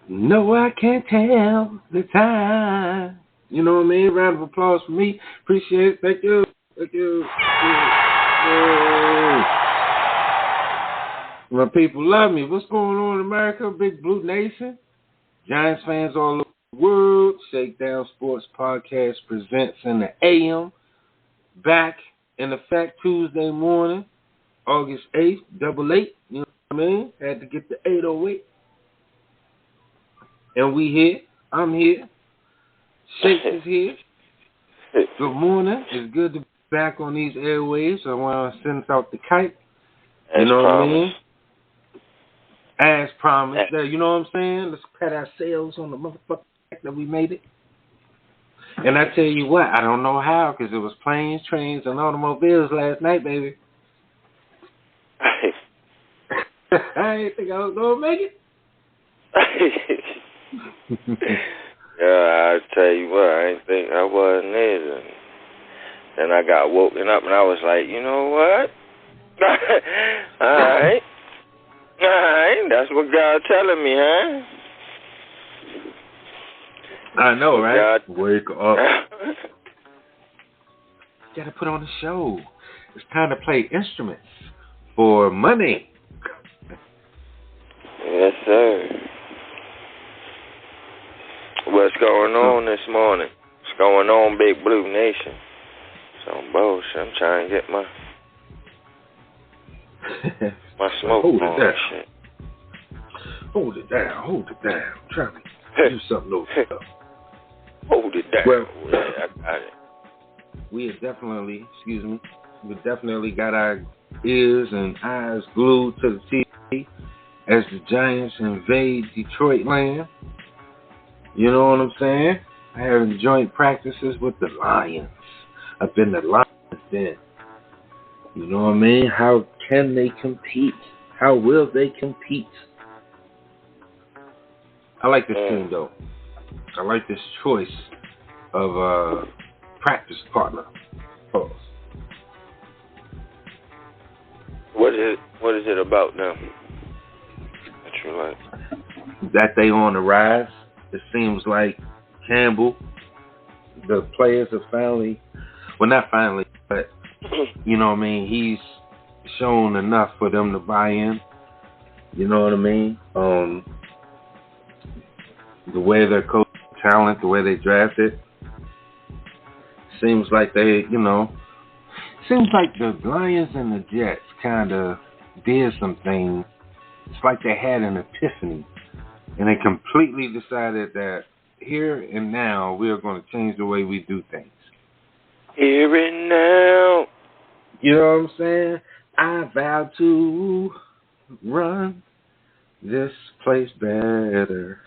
No, I can't tell the time. You know what I mean? Round of applause for me. Appreciate it. Thank you. Thank you. Yeah. My people love me. What's going on in America? Big Blue Nation. Giants fans all over the world. Shakedown Sports Podcast presents in the AM. Back in effect Tuesday morning, August 8th, double eight. You know what I mean? Had to get the 808. And we here. I'm here. Shake is here. Good morning. It's good to be back on these airwaves. I want to send out the kite. You know what I mean? As promised. You know what I'm saying? Let's pat ourselves on the motherfucker that we made it. And I tell you what, I don't know how, because it was planes, trains, and automobiles last night, baby. I didn't think I was going to make it. Yeah, I tell you what, I didn't think I wasn't either. Then I got woken up and I was like, you know what? All right, that's what God's telling me, huh? I know, right? God. Wake up. You gotta put on a show. It's time to play instruments for money. Yes, sir. What's going on this morning? What's going on, Big Blue Nation? Some bullshit. I'm trying to get my smoke Hold on it down. shit. Hold it down. I'm trying to do something over there. Hold it down. Well, yeah, I got it. We definitely got our ears and eyes glued to the TV as the Giants invade Detroit land. You know what I'm saying? Having joint practices with the Lions up in the Lions den. You know what I mean? How can they compete? How will they compete? I like this team, though. I like this choice of practice partner. Pause. What is it about them that you like? That they on the rise. It seems like Campbell, the players are finally, well, not finally, but, you know what I mean, he's shown enough for them to buy in. You know what I mean? The way they're coaching talent, the way they drafted, seems like they, seems like the Lions and the Jets kind of did some things. It's like they had an epiphany. And they completely decided that here and now we are going to change the way we do things. Here and now. You know what I'm saying? I vow to run this place better.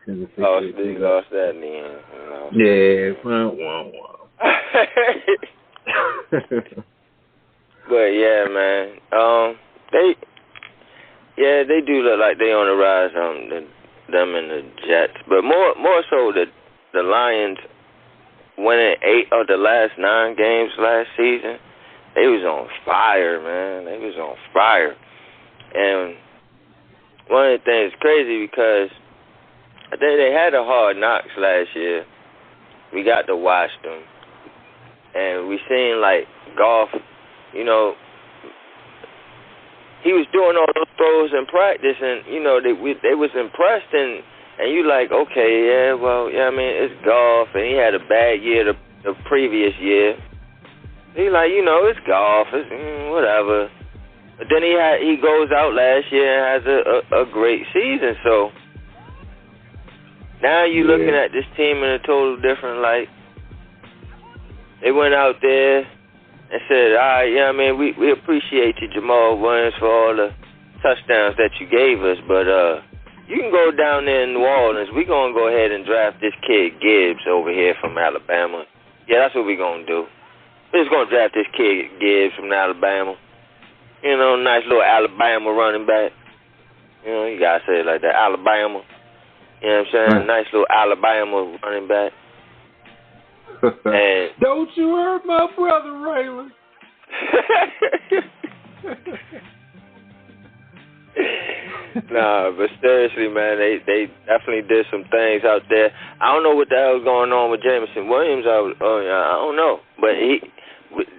You lost that, man. Yeah. But yeah, man. They do look like they on the rise. Them and the Jets, but more so the Lions winning 8 of the last 9 games last season. They was on fire, man. They was on fire, and one of the things crazy because I think they had a Hard Knocks last year. We got to watch them, and we seen like Goff, he was doing all those throws in practice, and they was impressed, and you like, okay, yeah, well, yeah, I mean, it's Goff, and he had a bad year the previous year. He like, it's Goff, it's whatever. But then he goes out last year and has a great season. So now you're looking at this team in a total different light. They went out there and said, all right, yeah, I mean, we appreciate you, Jamal Williams, for all the touchdowns that you gave us, but you can go down there in New Orleans. We're going to go ahead and draft this kid Gibbs over here from Alabama. Yeah, that's what we're going to do. We're just going to draft this kid Gibbs from Alabama. Nice little Alabama running back. You got to say it like that, Alabama. You know what I'm saying? Nice little Alabama running back. And don't you hurt my brother, Raylan. Nah, but seriously, man, they definitely did some things out there. I don't know what the hell's going on with Jameson Williams. I don't know, but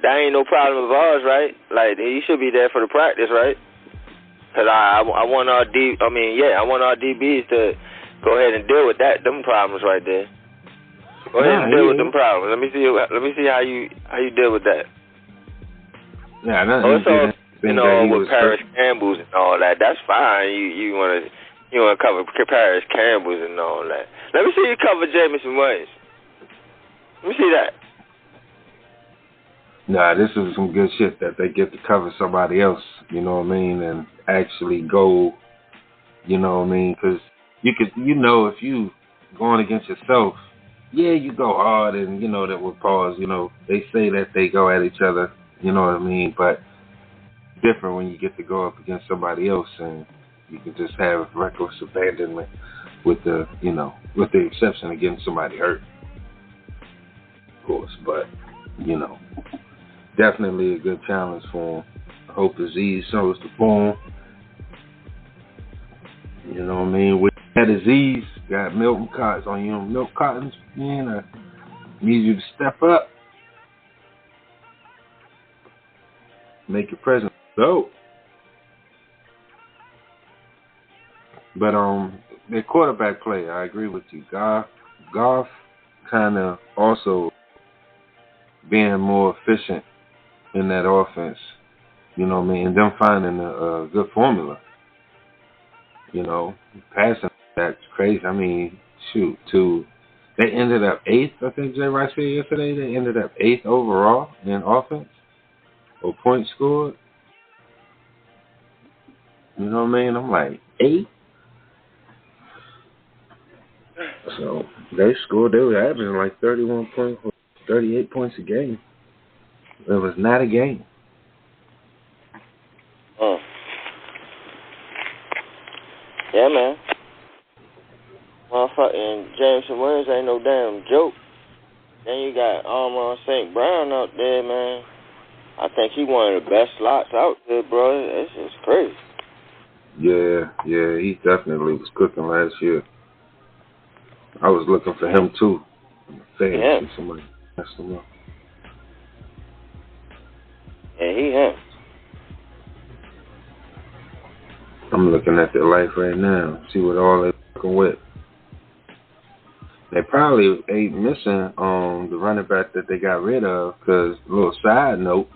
that ain't no problem of ours, right? Like, he should be there for the practice, right? Cause I want our I want our DBs to go ahead and deal with them problems right there. Go ahead and deal with them problems. Let me see how you deal with that. Yeah, with Paris Campbell's and all that. That's fine. You wanna cover Paris Campbell's and all that. Let me see you cover Jameson Williams. Let me see that. Nah, this is some good shit that they get to cover somebody else, you know what I mean, and actually go, you know what I mean, because if you going against yourself, yeah, you go hard and, that would pause, they say that they go at each other, you know what I mean, but different when you get to go up against somebody else and you can just have reckless abandonment with the exception of getting somebody hurt, of course, but, definitely a good challenge for him. I hope Aziz shows the form. You know what I mean? With that Aziz, got milk cartons on you. Milk cartons, man, I need you to step up. Make your presence go. But their quarterback play, I agree with you. Goff kind of also being more efficient in that offense, you know what I mean, and them finding a good formula, passing that's crazy. I mean, they ended up 8th, I think Jay Rice said yesterday, they ended up 8th overall in offense, or points scored, you know what I mean, I'm like, 8? So, they were averaging like 31 points, 38 points a game. It was not a game. Yeah, man. Motherfucking Jameson Williams ain't no damn joke. Then you got Amon St. Brown out there, man. I think he one of the best slots out there, bro. It's just crazy. Yeah, he definitely was cooking last year. I was looking for him too. Somebody messed him up. Yeah, he him. I'm looking at their life right now. See what all they're working with. They probably ain't missing the running back that they got rid of. Because, a little side note,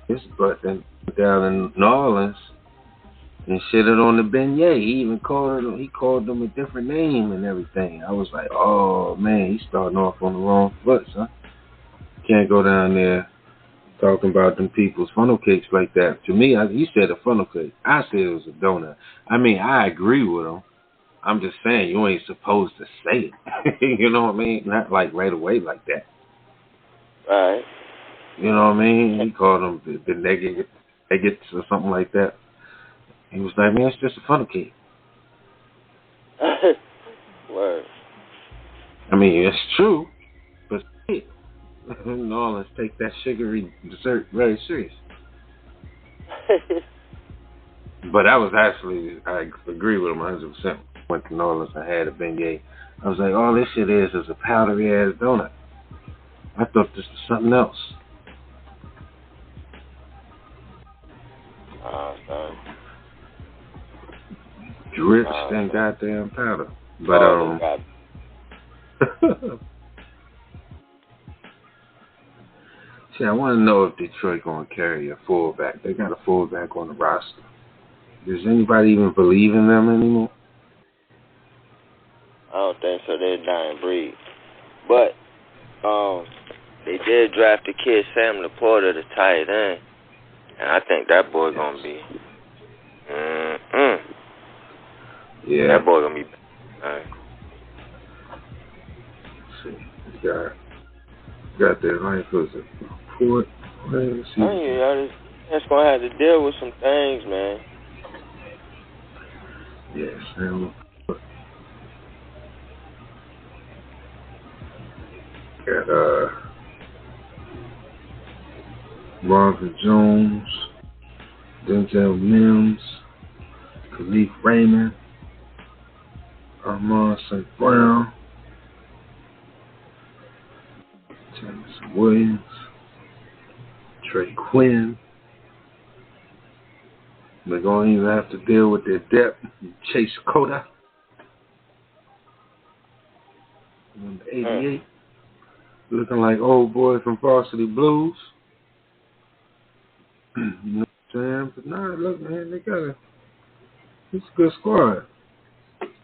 his butt down in New Orleans and shitted on the beignet. He even called them a different name and everything. I was like, oh man, he's starting off on the wrong foot, son. Can't go down there talking about them people's funnel cakes like that. To me, he said a funnel cake. I said it was a donut. I mean, I agree with him. I'm just saying, you ain't supposed to say it. You know what I mean? Not like right away like that. Right. You know what I mean? He called them the negative or something like that. He was like, man, it's just a funnel cake. Word. I mean, it's true, but no, let's take that sugary dessert very serious. But that was actually, I agree with him 100%. Went to New Orleans and had a beignet. I was like, all this shit is a powdery ass donut. I thought this was something else. Drips and goddamn powder. But see, I want to know if Detroit gonna carry a fullback. They got a fullback on the roster. Does anybody even believe in them anymore? I don't think so. They're a dying breed. But they did draft the kid Sam Laporta, the tight end, and I think that boy gonna be. Yeah, that boy gonna be. Let's see, got their life was a port. Let's see. That's gonna have to deal with some things, man. Yes, Sam. Got Marvin Jones, Denzel Mims, Khalif Raymond, Armand St. Brown, James Williams, Trey Quinn. They're going to even have to deal with their depth. Chase Cota. Number 88. Looking like old boy from Varsity Blues. You know what I'm saying? But nah, look, man, it's a good squad.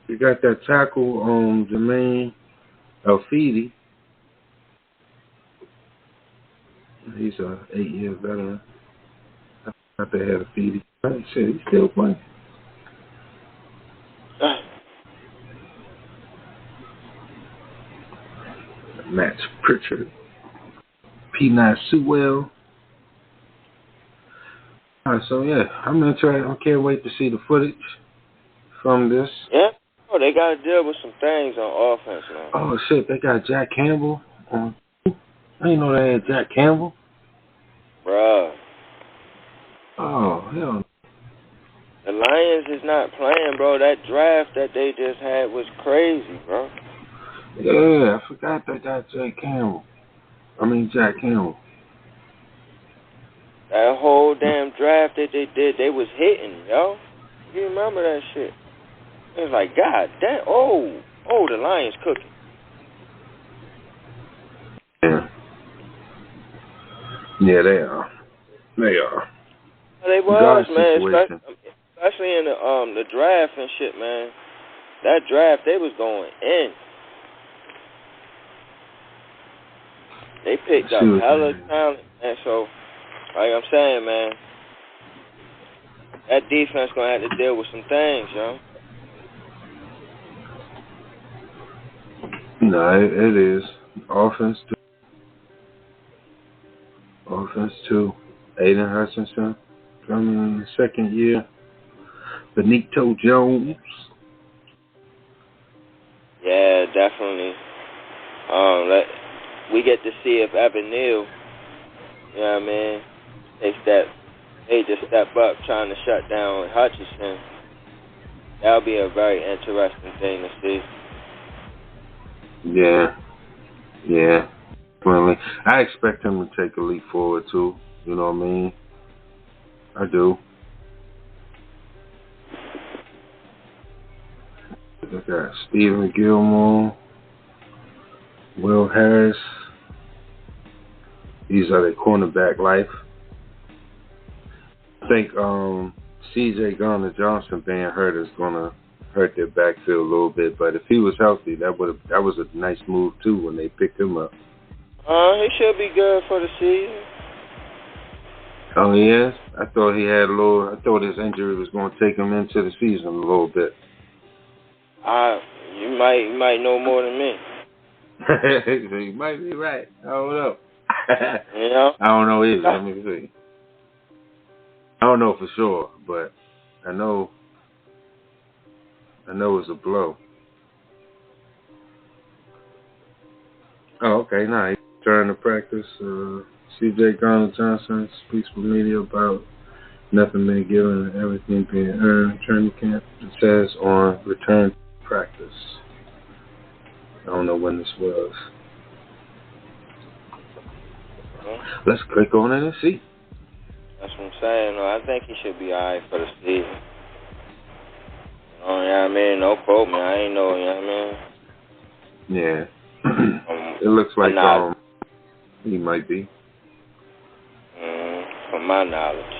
You got that tackle on Jermaine Alfidi. He's a 8-year veteran. I thought they had a Feedy. Shit, he's still playing. Max Pritchard. P9 Sewell. So yeah, I'm interested. I can't wait to see the footage from this. Yeah. Oh, they got to deal with some things on offense, man. Oh shit, they got Jack Campbell on. I didn't know they had Jack Campbell. Bruh. Oh hell no. The Lions is not playing, bro. That draft that they just had was crazy, bro. Yeah, I forgot they got Jack Campbell. That whole damn draft that they did, they was hitting, yo. You remember that shit? It was like, God damn, oh, the Lions cooking. Yeah, they are. They are. They was, man, especially in the draft and shit, man. That draft, they was going in. They picked up hella talent, and so, like I'm saying, man, that defense gonna have to deal with some things, yo. No, it is. Offense too. Aiden Hutchinson coming in the second year. Benito Jones. Yeah, definitely. We get to see if Evan Neal, you know what I mean, they just step up trying to shut down Hutchinson. That'll be a very interesting thing to see. Yeah. Definitely. I expect him to take a leap forward too. You know what I mean? I do. I got Stephen Gilmore, Will Harris. These are the cornerback life. I think C.J. Garner-Johnson being hurt is gonna hurt their backfield a little bit, but if he was healthy, that was a nice move too when they picked him up. He should be good for the season. Oh yes, I thought his injury was going to take him into the season a little bit. You might know more than me. You might be right. I don't know. You know? I don't know either. Let me see. I don't know for sure, but I know it's a blow. Oh, okay. Nah, he returned to practice. C.J. Garner-Johnson speaks with media about nothing being given and everything being earned. Training camp, it says on return to practice. I don't know when this was. Let's click on it and see. That's what I'm saying. No, I think he should be alright for the season. You know what I mean? No quote me. I ain't know, you know what I mean? Yeah. It looks like he might be. From my knowledge.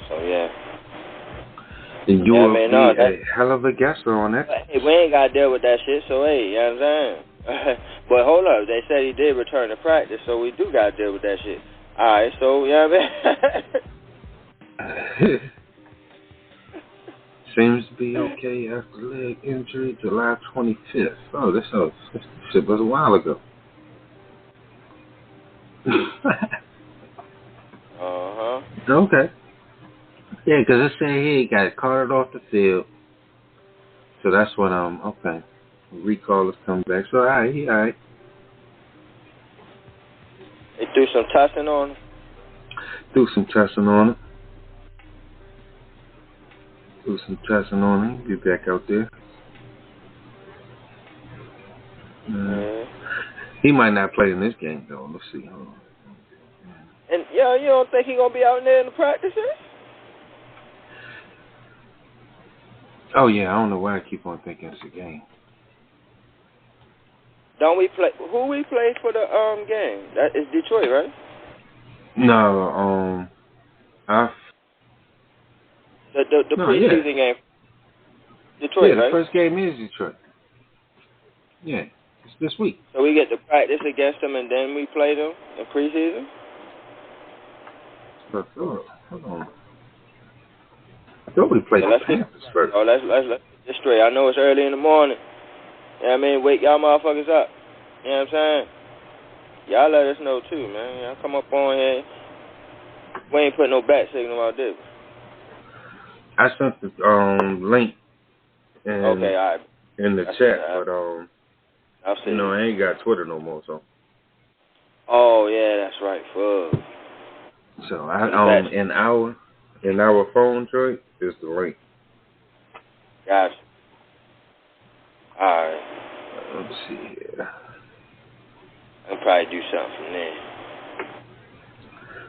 So, yeah. And you will be a hell of a guesser on that. Hey, we ain't got to deal with that shit, so hey, you know what I'm saying? But hold up, they said he did return to practice, so we do got to deal with that shit. Alright, so, you know what I mean? Seems to be okay after leg injury, July 25th. Oh, this shit was a while ago. Okay. Yeah, because it said he got carted off the field. So that's what okay. Recall has come back. So alright, he alright. They threw some testing on him? Threw some testing on him. Do some testing on him. Get back out there. He might not play in this game though. Let's see. Hold on. And you don't think he gonna be out there in the practices? Oh yeah, I don't know why I keep on thinking it's a game. Don't we play? Who we play for the game? That is Detroit, right? No, the preseason game. Detroit, yeah, the right? first game is Detroit. Yeah, it's this week. So we get to practice against them and then we play them in preseason? Hold on. I thought we played the Panthers first. Oh, let's get this straight. I know it's early in the morning. You know what I mean? Wake y'all motherfuckers up. You know what I'm saying? Y'all let us know too, man. Y'all come up on here. We ain't putting no bat signal out there. I sent the link in the chat, but I ain't got Twitter no more, so. Oh yeah, that's right, fuck. So in our phone, Troy, is the link. Gotcha. All right. Let's see here. I'll probably do something from there.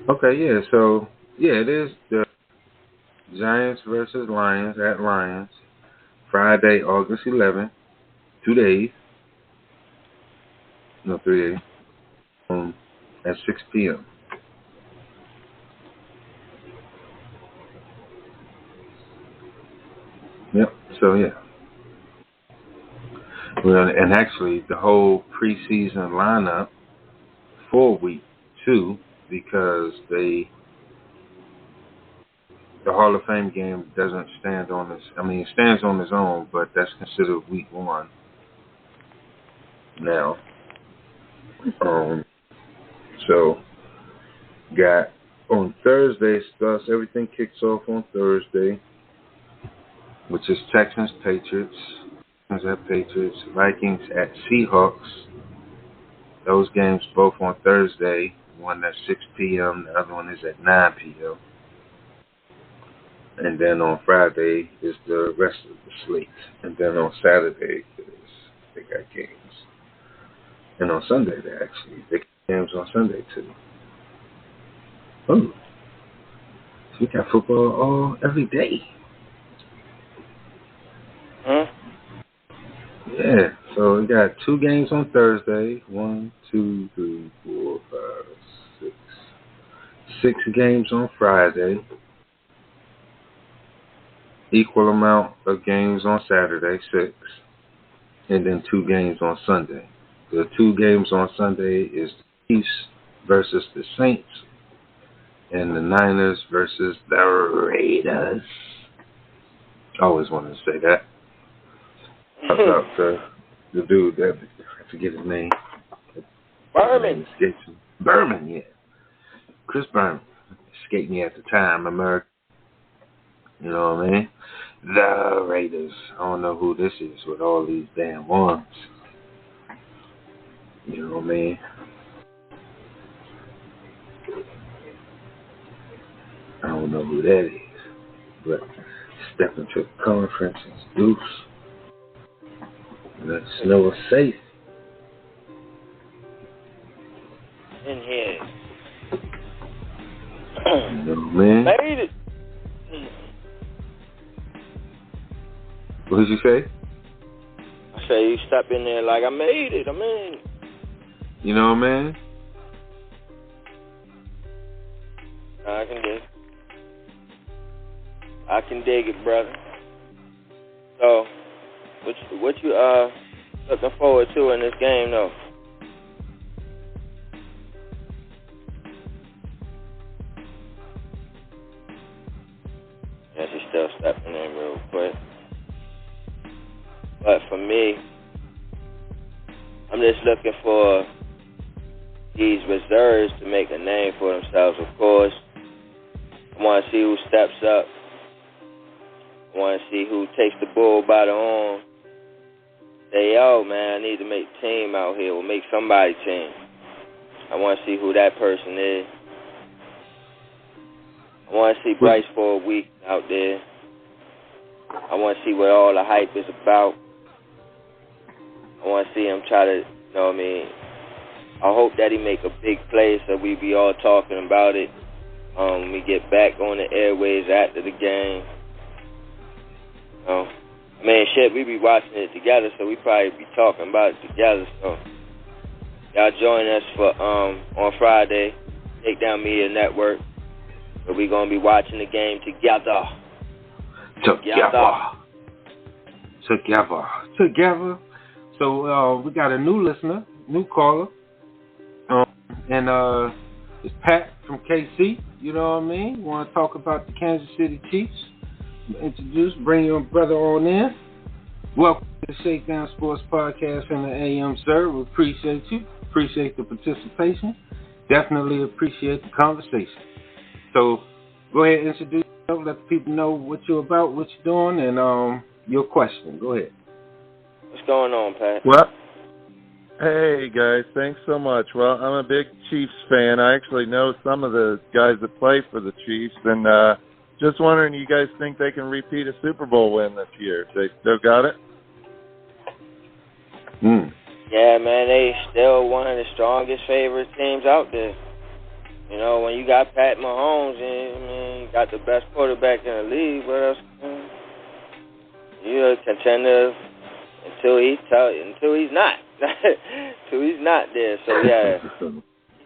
Okay, yeah. So it is the Giants versus Lions at Lions, Friday, August 11th. 2 days. No, 3 days. At 6 p.m. Yep. So yeah. Well, and actually, the whole preseason lineup for week 2, because the Hall of Fame game doesn't stand on its. I mean, it stands on its own, but that's considered week 1 now. So got on Thursday. Starts everything kicks off on Thursday, which is Texans Patriots. At Patriots, Vikings at Seahawks. Those games both on Thursday. One at 6 p.m. The other one is at 9 p.m. And then on Friday is the rest of the slate. And then on Saturday they got games. And on Sunday they got games on Sunday too. Oh, so we got football every day. Huh? Yeah, so we got 2 games on Thursday. 1, 2, 3, 4, 5, 6. 6 games on Friday. Equal amount of games on Saturday, 6. And then 2 games on Sunday. The 2 games on Sunday is the Chiefs versus the Saints. And the Niners versus the Raiders. I always wanted to say that. About the dude that I forget his name. Berman, yeah. Chris Berman escaped me at the time. America. You know what I mean? The Raiders. I don't know who this is with all these damn ones. You know what I mean? I don't know who that is. But step into the conference is Deuce. Let us know it's safe. In here. You know, man. Made it. What did you say? I say you step in there like I made it. I'm in. You know, man. I can dig it, brother. So, what you looking forward to in this game, though? Yeah, she's still stepping in real quick. But for me, I'm just looking for these reserves to make a name for themselves, of course. I want to see who steps up. I want to see who takes the bull by the horn. Say, yo, man, I need to make a team out here. We'll make somebody team. I want to see who that person is. I want to see Bryce for a week out there. I want to see what all the hype is about. I want to see him try to, you know what I mean? I hope that he make a big play so we be all talking about it when we get back on the airways after the game. Man, shit, we be watching it together, so we probably be talking about it together. So y'all join us for on Friday, Shakedown Media Network. So we gonna be watching the game together. Together. So we got a new listener, new caller, and it's Pat from KC. You know what I mean? Want to talk about the Kansas City Chiefs? Bring your brother on in. Welcome to the Shakedown Sports Podcast in the AM, sir. We appreciate you. Appreciate the participation. Definitely appreciate the conversation. So go ahead and introduce yourself. Let the people know what you're about, what you're doing, and your question. Go ahead. What's going on, Pat? Well, hey, guys. Thanks so much. Well, I'm a big Chiefs fan. I actually know some of the guys that play for the Chiefs, and just wondering, you guys think they can repeat a Super Bowl win this year? They still got it? Yeah, man, they still one of the strongest favorite teams out there. You know, when you got Pat Mahomes, and you got the best quarterback in the league, what else? You're a contender until he's not. Until he's not there. So, yeah,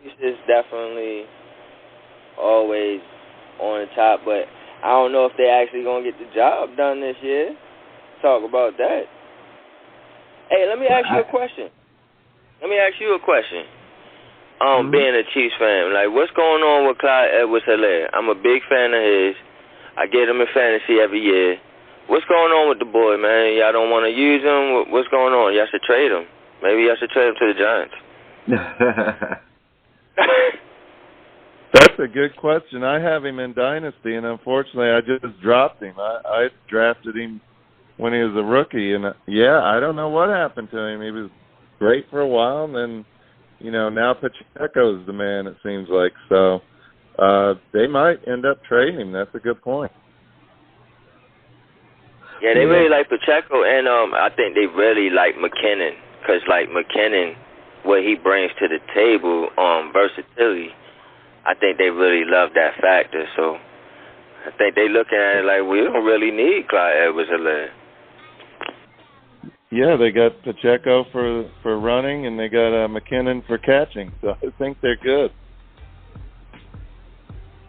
he's definitely always on the top, but I don't know if they're actually going to get the job done this year. Talk about that. Hey, let me ask you a question. Being a Chiefs fan, like, what's going on with Clyde Edwards-Helaire? I'm a big fan of his. I get him in fantasy every year. What's going on with the boy, man? Y'all don't want to use him? What's going on? Y'all should trade him. Maybe y'all should trade him to the Giants. That's a good question. I have him in Dynasty, and unfortunately, I just dropped him. I drafted him when he was a rookie, and I don't know what happened to him. He was great for a while, and then, now Pacheco's the man, it seems like. So they might end up trading him. That's a good point. Yeah, they really like Pacheco, and I think they really like McKinnon, because, like, McKinnon, what he brings to the table, versatility, I think they really love that factor. So I think they looking at it like, we don't really need Clyde Edwards-Helaire. Yeah, they got Pacheco for running, and they got McKinnon for catching. So I think they're good.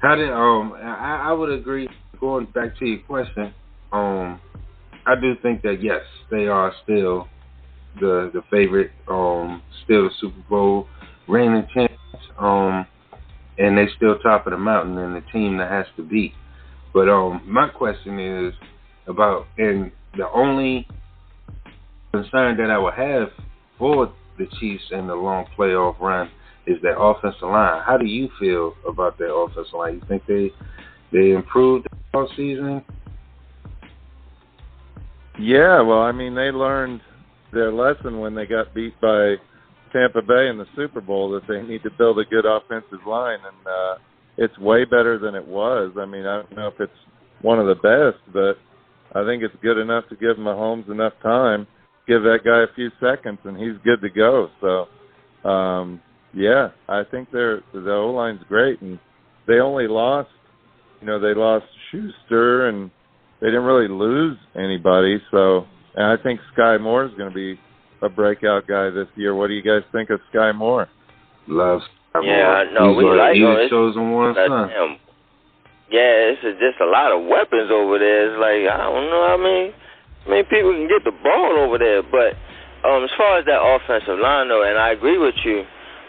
I would agree. Going back to your question, I do think that yes, they are still the favorite, still the Super Bowl reigning champions, and they still top of the mountain and the team that has to beat. But my question is about, and the only concern that I would have for the Chiefs in the long playoff run is their offensive line. How do you feel about their offensive line? You think they improved all season? Yeah, well, I mean, they learned their lesson when they got beat by Tampa Bay in the Super Bowl, that they need to build a good offensive line, and it's way better than it was. I mean, I don't know if it's one of the best, but I think it's good enough to give Mahomes enough time, give that guy a few seconds, and he's good to go. So, I think the O-line's great, and they only lost, they lost Schuster, and they didn't really lose anybody. So, and I think Sky Moore is going to be a breakout guy this year. What do you guys think of Sky Moore? Love Sky Moore. Yeah, no, we like him. He's chosen one son. Yeah, it's just a lot of weapons over there. It's like, I don't know how many people can get the ball over there. But as far as that offensive line, though, and I agree with you,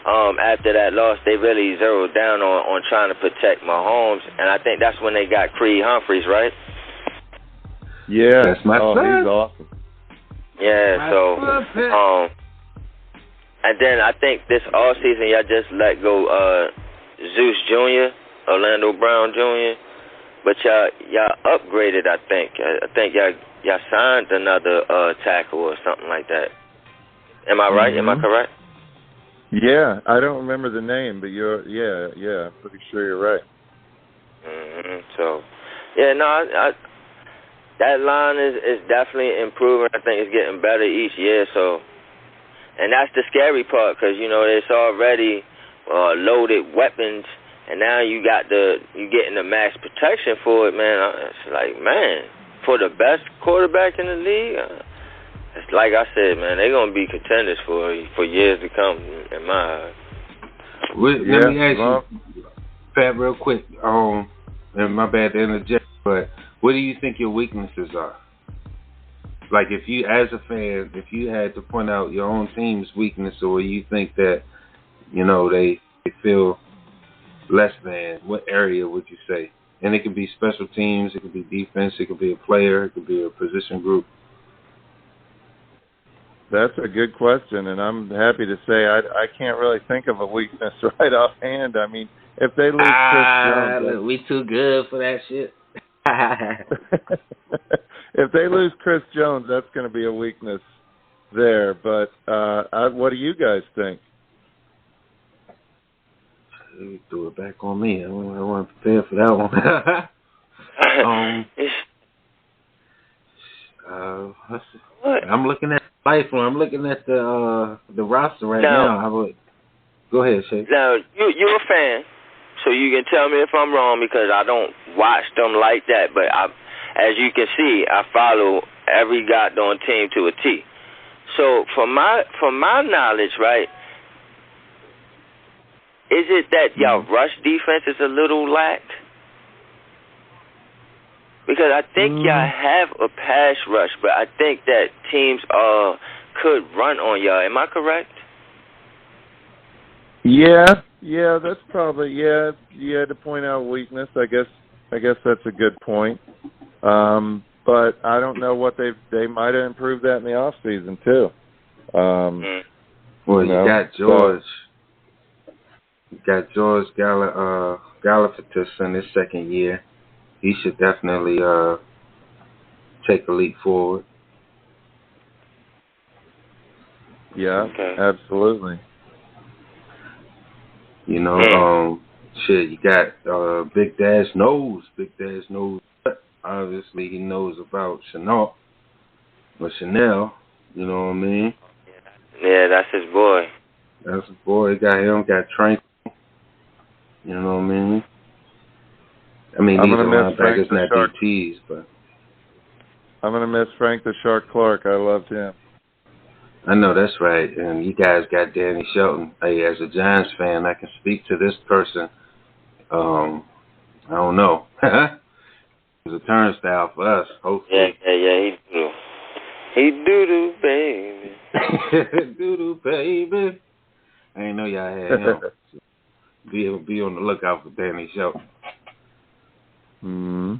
after that loss, they really zeroed down on trying to protect Mahomes, and I think that's when they got Creed Humphreys, right? Yeah, that's my son. He's awesome. Yeah, and then I think this offseason y'all just let go Zeus Jr., Orlando Brown Jr., but y'all upgraded, I think. I think y'all signed another tackle or something like that. Am I right? Mm-hmm. Am I correct? Yeah, I don't remember the name, but I'm pretty sure you're right. Mm-hmm. So, yeah, no, that line is definitely improving. I think it's getting better each year. So, and that's the scary part, because it's already loaded weapons, and now you getting the max protection for it, man. It's like, man, for the best quarterback in the league, it's like I said, man, they're gonna be contenders for years to come in my eyes. Let me ask you, Pat, real quick. And my bad to interject, but what do you think your weaknesses are? Like, if you, as a fan, if you had to point out your own team's weakness, or you think that, they feel less than, what area would you say? And it could be special teams, it could be defense, it could be a player, it could be a position group. That's a good question, and I'm happy to say I can't really think of a weakness right offhand. I mean, if they lose Chris Jones, we too good for that shit. If they lose Chris Jones, that's going to be a weakness there. But what do you guys think? You threw it back on me. I wasn't prepared for that one. I'm looking at life. I'm looking at the roster right now. Go ahead, Shake. Now, you're a fan, so you can tell me if I'm wrong, because I don't watch them like that. But as you can see, I follow every goddamn team to a T. So from my knowledge, right, is it that y'all rush defense is a little lax? Because I think y'all have a pass rush, but I think that teams could run on y'all. Am I correct? Yeah, that's probably, you had to point out weakness. I guess that's a good point. But I don't know what they might have improved that in the off season too. Well, you got George. You got George Galafatis in his second year. He should definitely take a leap forward. Yeah, absolutely. Shit, you got Big Dash knows. Obviously, he knows about Chanel. You know what I mean? Yeah, that's his boy. That's his boy. Got him, got Trank. You know what I mean? These are linebackers, not DTs, but I'm going to miss Frank the Shark Clark. I loved him. I know, that's right. And you guys got Danny Shelton. Hey, as a Giants fan, I can speak to this person. I don't know. It was a turnstile for us, hopefully. Yeah, he doo-doo, baby. Doo-doo, baby. I didn't know y'all had him. Be on the lookout for Danny Shelton. Mm-hmm.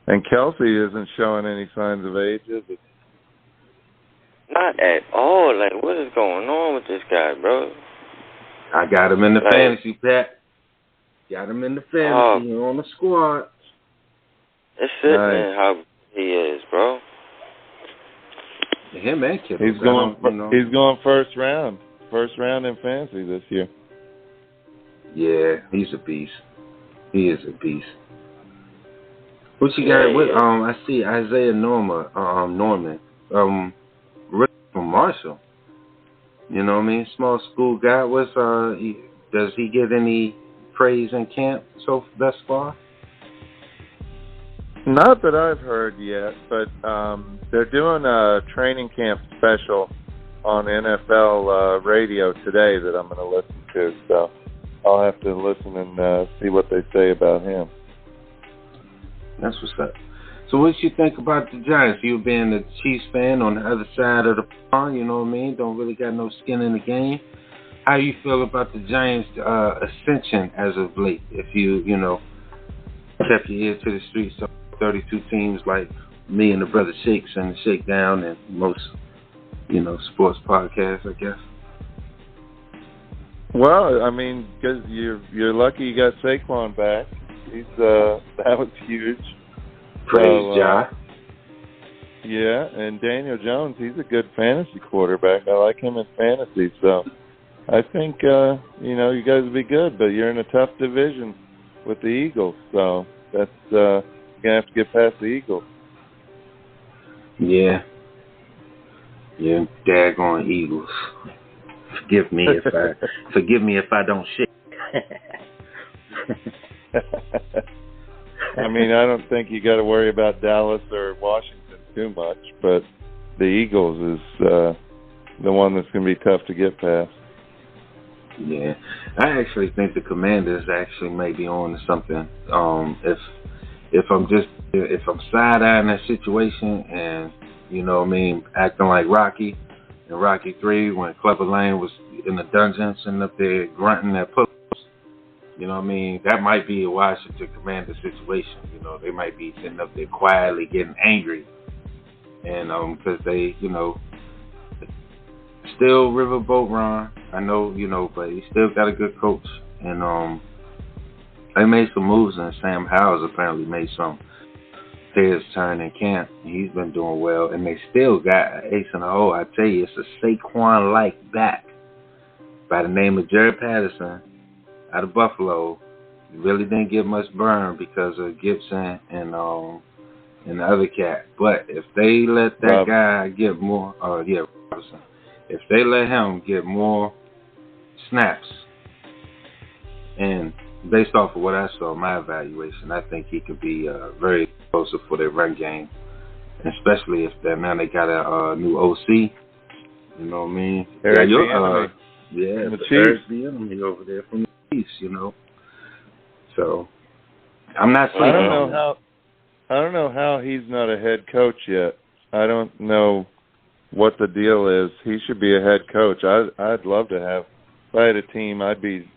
And Kelsey isn't showing any signs of age, is it? Not at all. Like, what is going on with this guy, bro? I got him in the fantasy, Pat. Got him in the fantasy. He's on the squad. That's it, man, how he is, bro. Him and Kittle. He's going first round in fantasy this year. Yeah, he's a beast. He is a beast. What you got? I see Isaiah Norman. Rick from Marshall. You know what I mean? Small school guy. Does he get any praise in camp thus far? Not that I've heard yet, but they're doing a training camp special on NFL radio today that I'm going to listen to. So I'll have to listen and see what they say about him. That's what's up. So what you think about the Giants? You being a Chiefs fan on the other side of the pond, you know what I mean? Don't really got no skin in the game. How you feel about the Giants' ascension as of late? If you kept your ear to the streets of 32 teams like me and the brother Shakes and the Shakedown and most, sports podcasts, I guess. Well, I mean, because you're lucky you got Saquon back. That was huge. Praise God. Yeah, and Daniel Jones, he's a good fantasy quarterback. I like him in fantasy, so I think you guys will be good. But you're in a tough division with the Eagles, so that's you're gonna have to get past the Eagles. Yeah. Yeah, daggone Eagles. Forgive me if I don't shit. I mean, I don't think you got to worry about Dallas or Washington too much, but the Eagles is the one that's going to be tough to get past. Yeah, I actually think the Commanders actually may be on to something. If I'm side-eyeing that situation and, you know what I mean, acting like Rocky in Rocky 3 when Clubber Lang was in the dungeon sitting up there grunting at pull-ups, you know what I mean, that might be a Washington Commanders situation. You know, they might be sitting up there quietly getting angry, and because they, you know, still Riverboat Ron, I know, you know, but he still got a good coach, and they made some moves, and Sam Howell's apparently made some heads turn in camp. He's been doing well, and they still got an ace in the hole. I tell you, it's a Saquon-like back by the name of Jared Patterson out of Buffalo. He really didn't get much burn because of Gibson and the other cat. But if they let that guy get more, Robinson, if they let him get more snaps, and based off of what I saw, my evaluation, I think he could be very explosive for their run game, especially if now they got a new OC. You know what I mean? Eric the Chiefs, the enemy over there from the Chiefs. You know, so I'm not sleeping. I don't know how he's not a head coach yet. I don't know what the deal is. He should be a head coach. I'd love to have. If I had a team, I'd be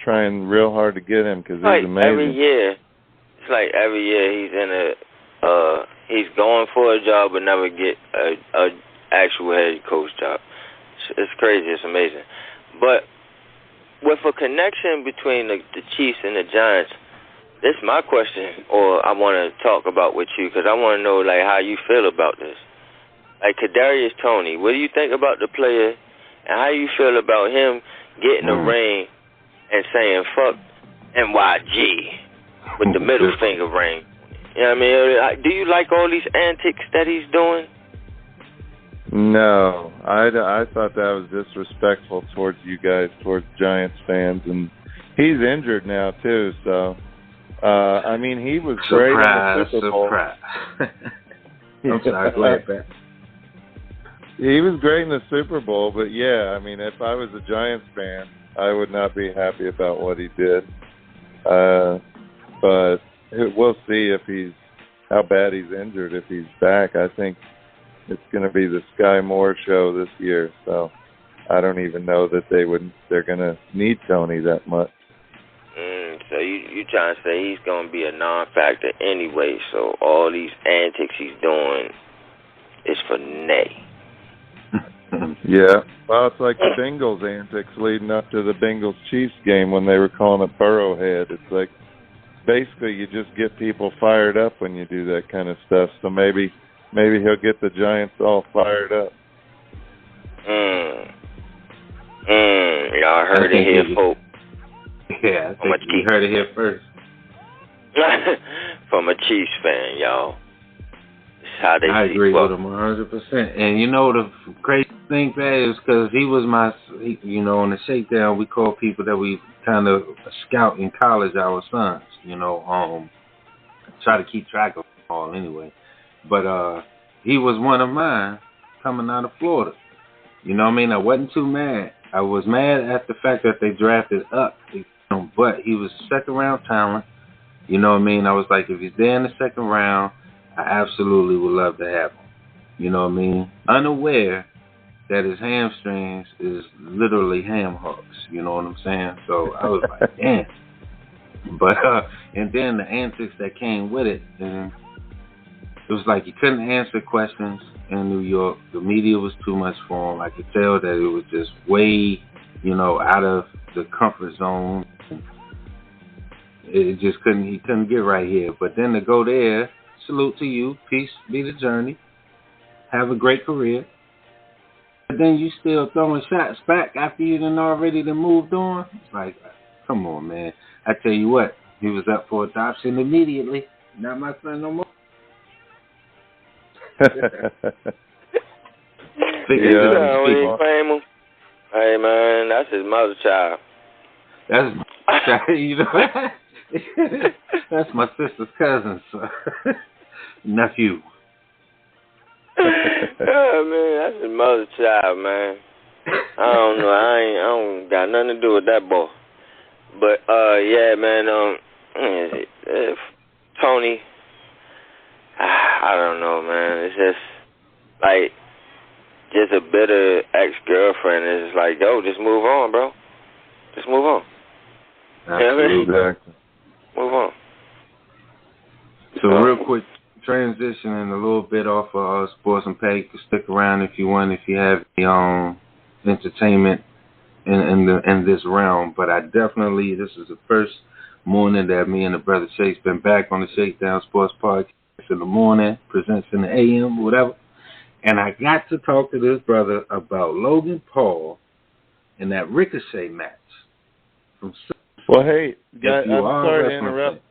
trying real hard to get him because he's amazing. It's like every year he's going for a job but never get a actual head coach job. It's crazy. It's amazing. But with a connection between the Chiefs and the Giants, this is my question, or I want to talk about with you because I want to know like how you feel about this. Like Kadarius Toney, what do you think about the player, and how you feel about him getting a ring and saying fuck NYG with the middle finger ring? You know what I mean? Do you like all these antics that he's doing? No, I thought that was disrespectful towards you guys, towards Giants fans, and he's injured now too. So, I mean, he was great in the Super Bowl. I'm sorry, go ahead, Pat. He was great in the Super Bowl, but yeah, I mean, if I was a Giants fan, I would not be happy about what he did. But we'll see how bad he's injured if he's back. I think it's going to be the Sky Moore show this year, so I don't even know that they're going to need Tony that much. So you trying to say he's going to be a non-factor anyway, so all these antics he's doing is for nay. Yeah, well, it's like the Bengals antics leading up to the Bengals-Chiefs game when they were calling it Burrowhead. It's like basically you just get people fired up when you do that kind of stuff, so maybe he'll get the Giants all fired up. Y'all heard it here, folks. Yeah, I think you heard it here first. From a Chiefs fan, y'all. It's how they I agree with him 100%. And you know the crazy thing, Pat, is because he was on the Shakedown, we call people that we kind of scout in college our sons, try to keep track of them all anyway. But he was one of mine coming out of Florida. You know what I mean? I wasn't too mad. I was mad at the fact that they drafted up, but he was second-round talent. You know what I mean? I was like, if he's there in the second round, I absolutely would love to have him. You know what I mean? Unaware that his hamstrings is literally ham hooks. You know what I'm saying? So I was like, damn. But and then the antics that came with it, and it was like he couldn't answer questions in New York. The media was too much for him. I could tell that it was just way, out of the comfort zone. It just he couldn't get right here. But then to go there, salute to you, peace be the journey, have a great career. But then you still throwing shots back after you done already moved on. It's like, come on, man. I tell you what, he was up for adoption immediately. Not my son no more. Hey, man, that's his mother child. That's you know. That's my sister's cousin, so nephew. Oh, man, that's his mother child, man. I don't know. I don't got nothing to do with that boy. But yeah, man. Tony. I don't know, man. It's just like a bitter ex-girlfriend. It's just like, yo, just move on, bro. Just move on. Absolutely. Exactly. Move on. So real quick transitioning a little bit off of sports, and Pat, you can stick around if you want, if you have the entertainment in this realm. But I definitely, this is the first morning that me and the brother Shake's been back on the Shakedown Sports Podcast in the morning, presents in the AM, whatever. And I got to talk to this brother about Logan Paul and that Ricochet match. Well, hey, guys, I'm sorry to interrupt.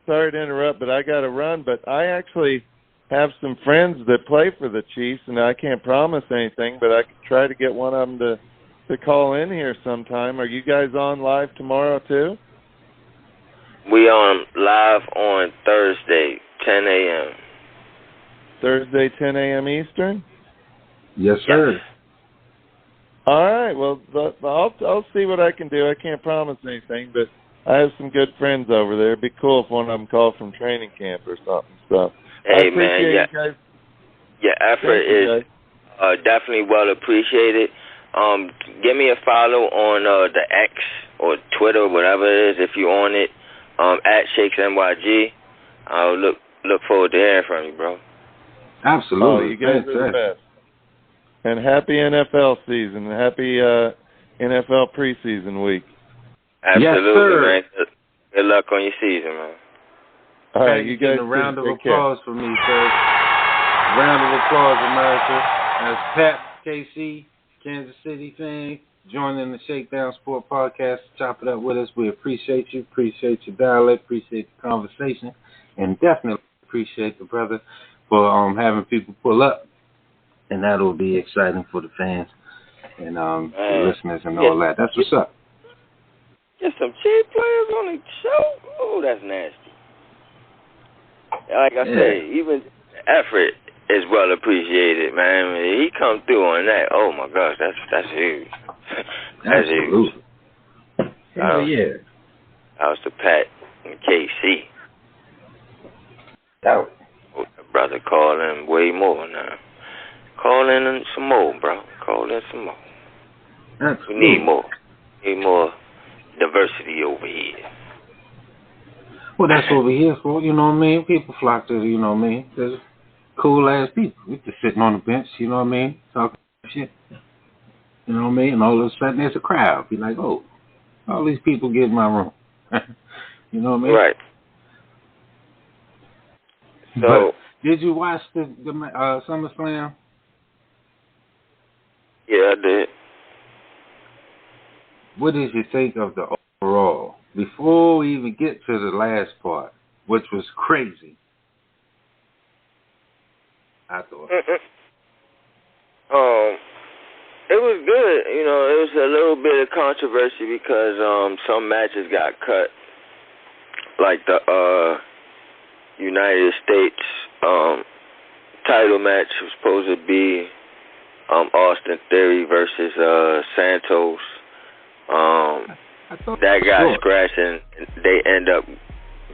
Sorry to interrupt, but I got to run. But I actually have some friends that play for the Chiefs, and I can't promise anything, but I could try to get one of them to call in here sometime. Are you guys on live tomorrow too? We on live on Thursday, 10 a.m. Thursday, 10 a.m. Eastern? Yes, sir. Yes. All right. Well, I'll see what I can do. I can't promise anything, but I have some good friends over there. It'd be cool if one of them called from training camp or something. So hey, I appreciate man, you guys. Your effort is definitely well appreciated. Give me a follow on the X or Twitter, whatever it is, if you're on it, at ShakesNYG. I'll look forward to hearing from you, bro. Absolutely. Oh, you guys are the best. And happy NFL season. Happy NFL preseason week. Absolutely, man. Good luck on your season, man. All right, you guys. A round of applause for me, sir. Round of applause, America. As Pat, KC, Kansas City fan, joining the Shakedown Sport Podcast to chop it up with us. We appreciate you. Appreciate your dialect. Appreciate the conversation. And definitely appreciate the brother for having people pull up. And that'll be exciting for the fans and the listeners and all that. That's what's up. Get some Chief players on the show? Oh, that's nasty. Like I say, even the effort is well appreciated, man. He come through on that. Oh, my gosh, that's huge. That's huge. Hell yeah. I was to Pat and KC. Oh, the brother calling way more now. Call in some more, bro. Call in some more. We need more. We need more diversity over here. Well, that's what we're here for, you know what I mean? People flock to, you know what I mean? There's cool-ass people. We just sitting on the bench, you know what I mean? Talking shit. You know what I mean? And all of a sudden there's a crowd. Be like, oh, all these people get in my room. You know what I mean? Right. So, but did you watch the SummerSlam? Yeah, I did. What did you think of the overall? Before we even get to the last part, which was crazy, I thought. It was good. You know, it was a little bit of controversy because some matches got cut, like the United States title match was supposed to be Austin Theory versus Santos. That got scratched, and they end up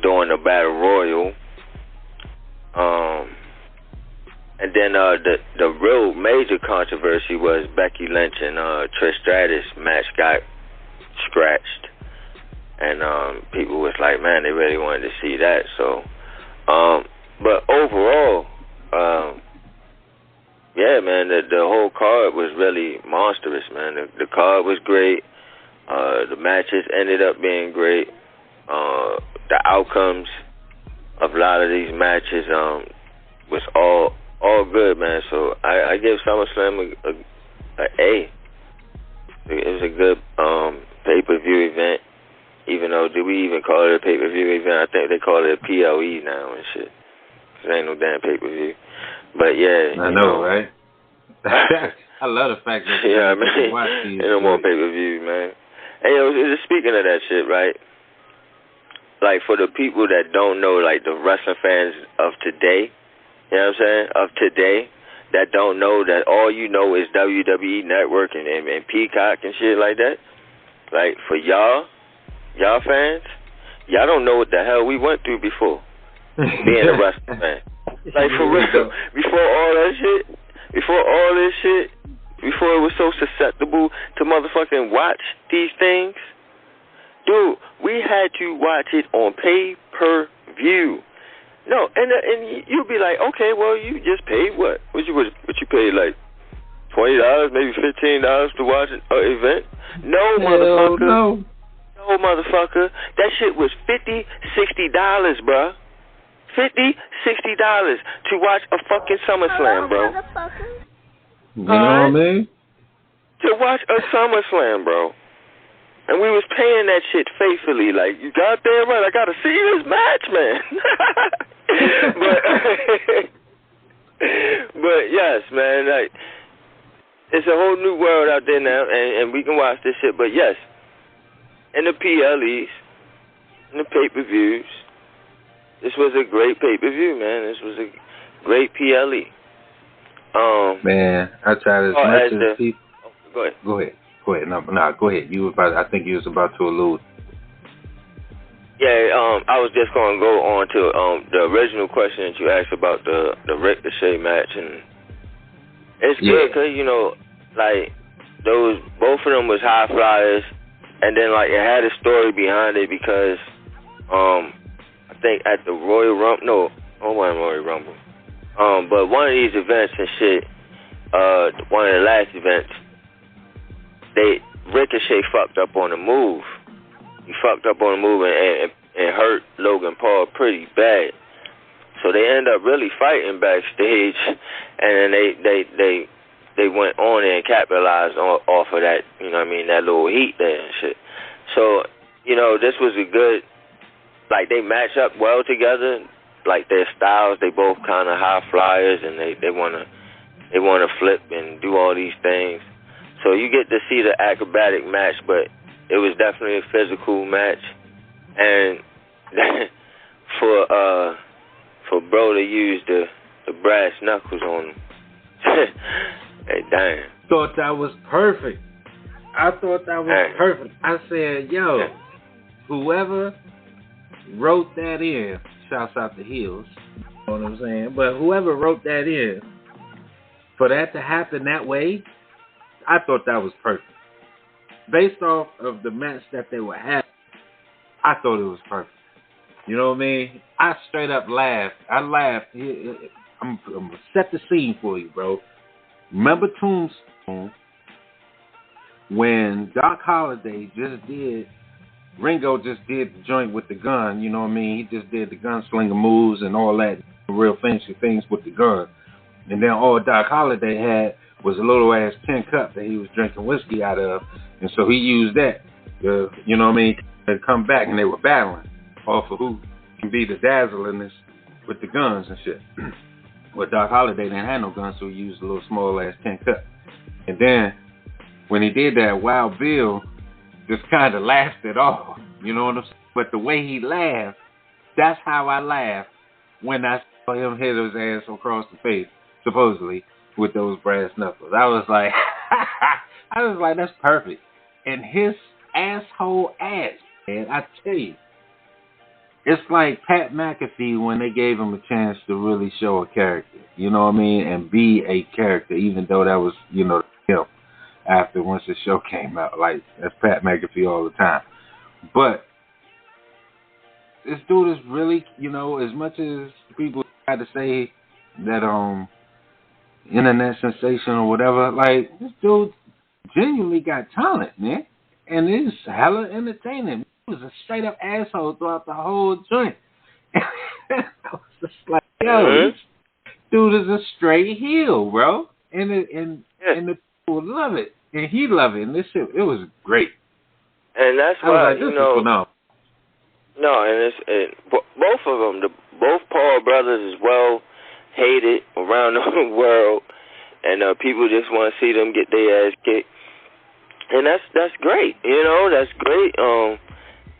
doing a battle royal. And then the real major controversy was Becky Lynch and Trish Stratus match got scratched, and people was like, man, they really wanted to see that. So, but overall, yeah, man, the whole card was really monstrous, man. The card was great. The matches ended up being great. The outcomes of a lot of these matches was all good, man. So I give SummerSlam a A. It was a good pay-per-view event. Even though, do we even call it a pay-per-view event? I think they call it a PLE now and shit. 'Cause there ain't no damn pay-per-view. But yeah, I know, right? I love the fact that you watch these. Ain't no more pay-per-views, man. And speaking of that shit, right? Like, for the people that don't know, like, the wrestling fans of today, you know what I'm saying? Of today, that don't know that all you know is WWE Network and Peacock and shit like that. Like, for y'all fans, y'all don't know what the hell we went through before being a wrestling fan. Like, for real, before all this shit, before it was so susceptible to motherfucking watch these things, dude, we had to watch it on pay-per-view. No, and you'd be like, okay, well, you just paid what? What you paid, like $20, maybe $15 to watch an event? No, motherfucker. No, motherfucker. That shit was $50, $60, bruh. $50, $60 to watch a fucking SummerSlam, bro. You know what I mean? To watch a SummerSlam, bro. And we was paying that shit faithfully. Like, you goddamn right, I gotta see this match, man. but yes, man, like, it's a whole new world out there now, and we can watch this shit. But yes, in the PLEs, in the pay-per-views, this was a great pay-per-view, man. This was a great PLE. Man, I tried as much as people. Go ahead. Go ahead. No, go ahead. I think you was about to allude. Yeah, I was just going to go on to the original question that you asked about the Ricochet match, and it's good because, you know, like, both of them was high flyers, and then, like, it had a story behind it because, I think at the Royal Rumble, no, it wasn't Royal Rumble, but one of these events and shit, one of the last events, Ricochet fucked up on the move. He fucked up on the move and hurt Logan Paul pretty bad. So they end up really fighting backstage, and then they went on and capitalized off of that, you know what I mean, that little heat there and shit. So, you know, this was a good, like, they match up well together, like their styles, they both kind of high flyers, and they wanna flip and do all these things. So you get to see the acrobatic match, but it was definitely a physical match. And for bro to use the brass knuckles on him, hey, damn. Thought that was perfect. I thought that was perfect. I said, yo, whoever wrote that in, shouts out the Hills, you know what I'm saying? But whoever wrote that in, for that to happen that way, I thought that was perfect. Based off of the match that they were having, I thought it was perfect. You know what I mean? I straight up laughed. I laughed. I'm going to set the scene for you, bro. Remember Tombstone when Doc Holliday Ringo just did the joint with the gun, you know what I mean? He just did the gunslinger moves and all that real fancy things with the gun. And then all Doc Holliday had was a little ass tin cup that he was drinking whiskey out of, and so he used that, you know what I mean, to come back, and they were battling off of who can be the dazzlingest with the guns and shit. Well, Doc Holliday didn't have no guns, so he used a little small ass tin cup. And then when he did that, Wild Bill just kind of laughed it off, you know what I'm saying? But the way he laughed, that's how I laughed when I saw him hit his ass across the face, supposedly, with those brass knuckles. I was like, that's perfect. And his asshole ass, man, I tell you, it's like Pat McAfee when they gave him a chance to really show a character, you know what I mean, and be a character, even though that was, you know, him after once the show came out. Like, that's Pat McAfee all the time. But this dude is really, you know, as much as people try to say that internet sensation or whatever, like, this dude genuinely got talent, man. And it's hella entertaining. He was a straight up asshole throughout the whole joint. I was just like, yo, this dude is a straight heel, bro. And the people love it. And he loved it. And this shit, it was great. And that's why, you know, no, and both of them, both Paul brothers as well, hated around the world, and people just want to see them get their ass kicked. And that's great, that's great.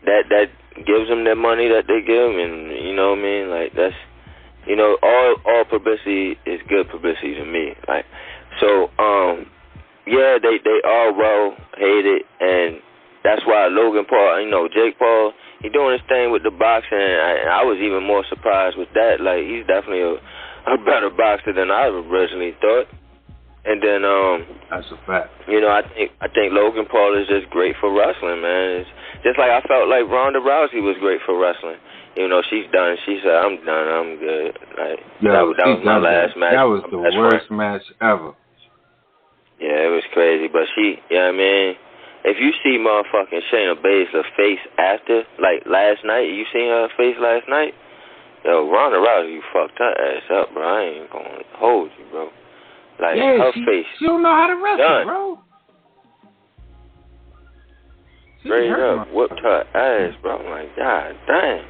That gives them their money that they give, and you know what I mean. Like that's, all publicity is good publicity to me. Like so, yeah, they are well hated, and that's why Logan Paul, Jake Paul, he doing his thing with the boxing, and I was even more surprised with that. Like he's definitely a better boxer than I originally thought. And then, that's a fact. I think Logan Paul is just great for wrestling, man. It's just like I felt like Ronda Rousey was great for wrestling. She's done. She said, "I'm done. I'm good." Like that was my last match. That was the worst match ever. Yeah, it was crazy. But she, if you see motherfucking Shayna Baszler face after, like last night, you seen her face last night? Yo, Ronda Rousey, you fucked her ass up, bro. I ain't gonna hold you, bro. Like, her face. She don't know how to wrestle, done. bro. Straight up, whooped her ass, bro. I'm like, God damn.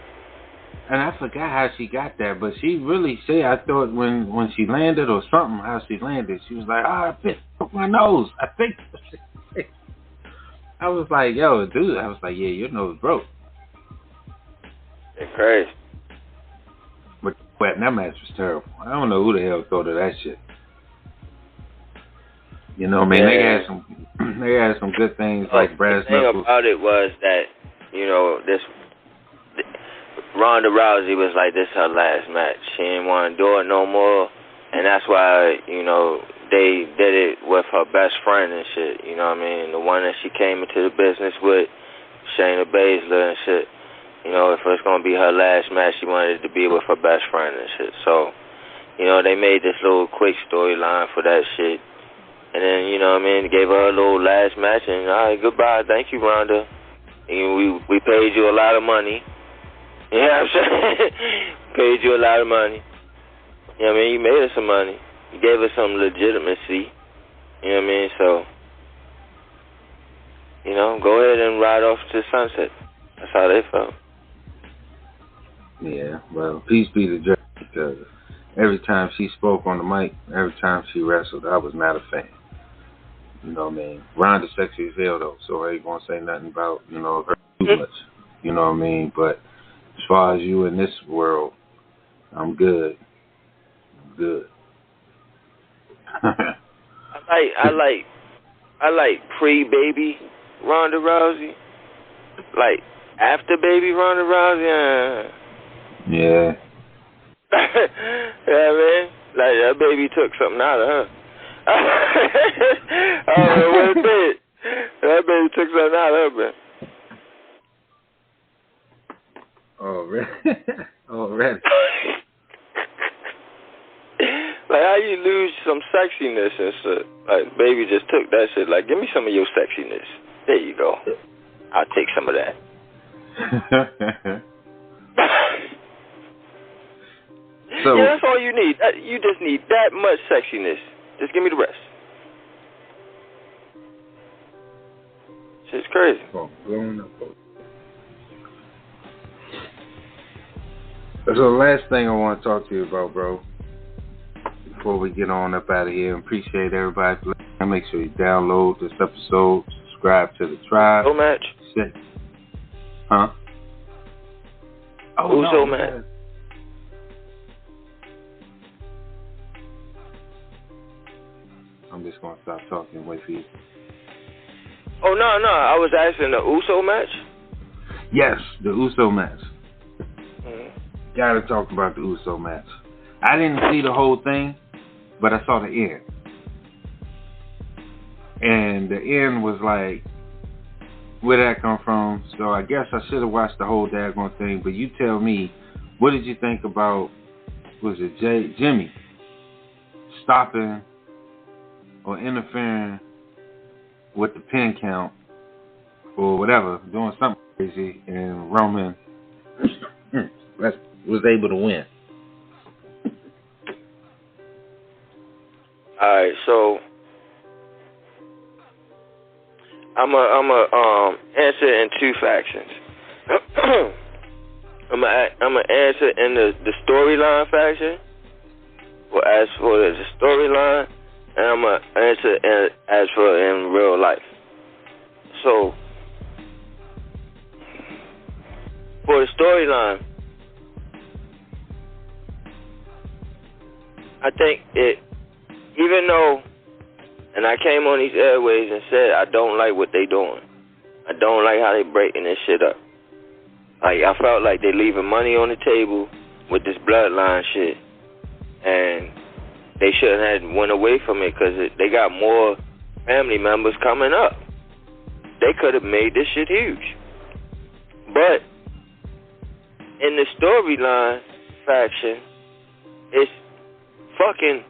And I forgot how she got there, but she really said, I thought when she landed or something, how she landed, she was like, I broke my nose. I think. I was like, yo, dude. I was like, yeah, your nose broke. It's crazy. But that match was terrible. I don't know who the hell thought of that shit. They had some good things like brass knuckles. The thing about it was that, this Ronda Rousey was like, this her last match. She didn't want to do it no more, and that's why, they did it with her best friend and shit. You know what I mean? The one that she came into the business with, Shayna Baszler and shit. If it's gonna be her last match, she wanted it to be with her best friend and shit. So, they made this little quick storyline for that shit. And then, they gave her a little last match, and all right, goodbye, thank you, Ronda. And we paid you a lot of money. You know what I'm saying? Paid you a lot of money. You know what I mean? You made us some money. You gave us some legitimacy. You know what I mean? So, go ahead and ride off to the sunset. That's how they felt. Yeah, well, peace be to Jerry, because every time she spoke on the mic, every time she wrestled, I was not a fan. You know what I mean? Ronda's sexy as hell, though, so I ain't going to say nothing about, her too much. You know what I mean? But as far as you in this world, I'm good. I'm good. I like pre-baby Ronda Rousey. Like, after baby Ronda Rousey, Yeah. Yeah, man. Like, that baby took something out of her. I don't know what it did. That baby took something out of her, man. Already. Like, how you lose some sexiness and shit? Like, baby just took that shit. Like, give me some of your sexiness. There you go. I'll take some of that. So, yeah, that's all you need. You just need that much sexiness. Just give me the rest. Shit's crazy. So the last thing I want to talk to you about, bro, before we get on up out of here, and appreciate everybody for listening. Make sure you download this episode, subscribe to the tribe. Uso match? Huh? Oh, Uso match. I'm just going to stop talking and wait for you. Oh, no. I was asking the Uso match? Yes, the Uso match. Mm-hmm. Gotta talk about the Uso match. I didn't see the whole thing, but I saw the end. And the end was like, where'd that come from? So I guess I should have watched the whole daggone thing, but you tell me, what did you think about, Jimmy stopping or interfering with the pin count or whatever, doing something crazy, and Roman was able to win? All right, so I'm a answer in two factions. I'm a answer in the storyline faction, as for the storyline, and I'm going to answer as for in real life. So, for the storyline, I think even though, and I came on these airways and said I don't like what they doing. I don't like how they breaking this shit up. Like, I felt like they leaving money on the table with this bloodline shit, and they shouldn't have went away from it because they got more family members coming up. They could have made this shit huge. But in the storyline faction, it's fucking,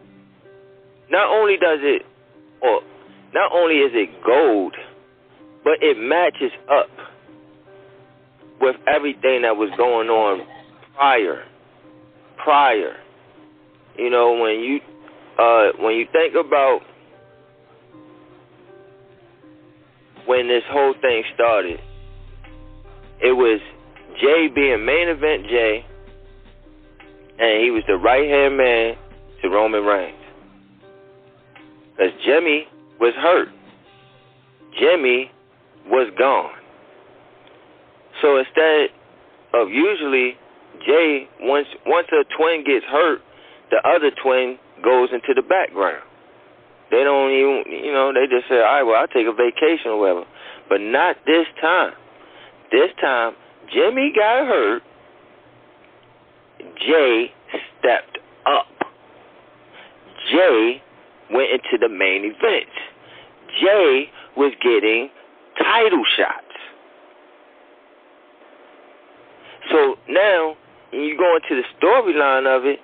not only is it gold, but it matches up with everything that was going on prior. You know, when you think about when this whole thing started, it was Jay being main event Jay, and he was the right-hand man to Roman Reigns. Because Jimmy was hurt. Jimmy was gone. So instead of usually Jay, once a twin gets hurt, the other twin goes into the background. They don't even, they just say, all right, well, I'll take a vacation or whatever. But not this time. This time, Jimmy got hurt. Jay stepped up. Jay went into the main event. Jay was getting title shots. So now, when you go into the storyline of it,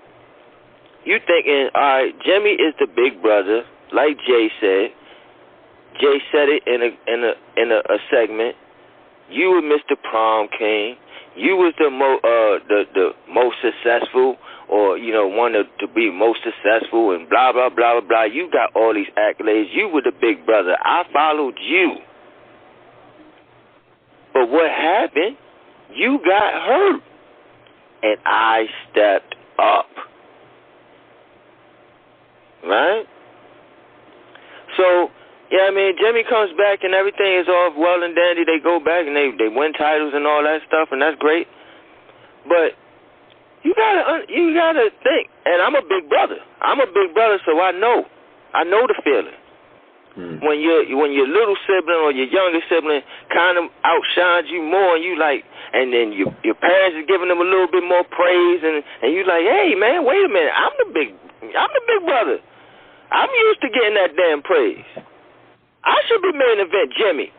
you thinking, all right, Jimmy is the big brother, like Jay said. Jay said it in a segment. You were Mr. Prom King. You was the most successful, or wanted to be most successful, and blah blah blah blah blah. You got all these accolades. You were the big brother. I followed you. But what happened? You got hurt, and I stepped up. Right? So, yeah, I mean, Jimmy comes back and everything is all well and dandy. They go back and they win titles and all that stuff, and that's great. But you gotta think, and I'm a big brother. So I know the feeling. When your little sibling or your younger sibling kind of outshines you more, and you like, and then your parents is giving them a little bit more praise, and you like, hey man, wait a minute, I'm the big brother. I'm used to getting that damn praise. I should be main event Jimmy.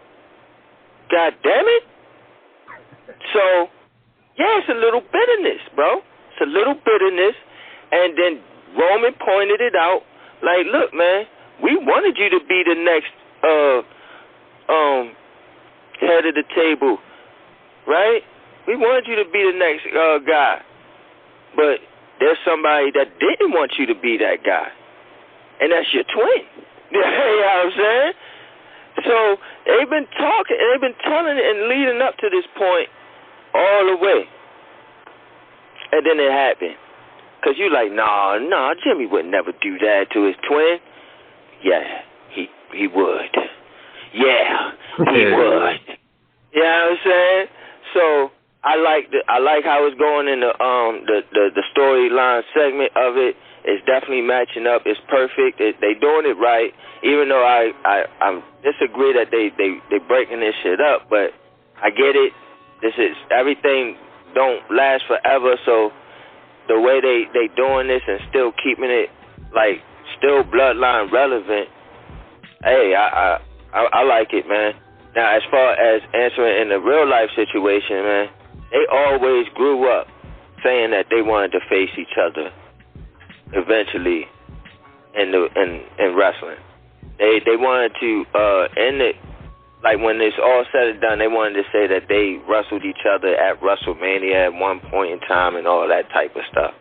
God damn it. So yeah, it's a little bitterness, bro. It's a little bitterness, and then Roman pointed it out, like, look, man. We wanted you to be the next head of the table, right? We wanted you to be the next guy. But there's somebody that didn't want you to be that guy. And that's your twin. You know what I'm saying? So they've been talking, and they've been telling it and leading up to this point all the way. And then it happened. Because you like, nah, Jimmy would never do that to his twin. Yeah, he would. Yeah, he would. You know what I'm saying? So I like how it's going in the storyline segment of it. It's definitely matching up. It's perfect. They doing it right. Even though I disagree that they breaking this shit up, but I get it. This is everything don't last forever. So the way they doing this and still keeping it like still bloodline relevant, hey, I like it, man. Now, as far as answering in the real life situation, man, they always grew up saying that they wanted to face each other eventually in wrestling. They wanted to end it, like when it's all said and done, they wanted to say that they wrestled each other at WrestleMania at one point in time and all that type of stuff.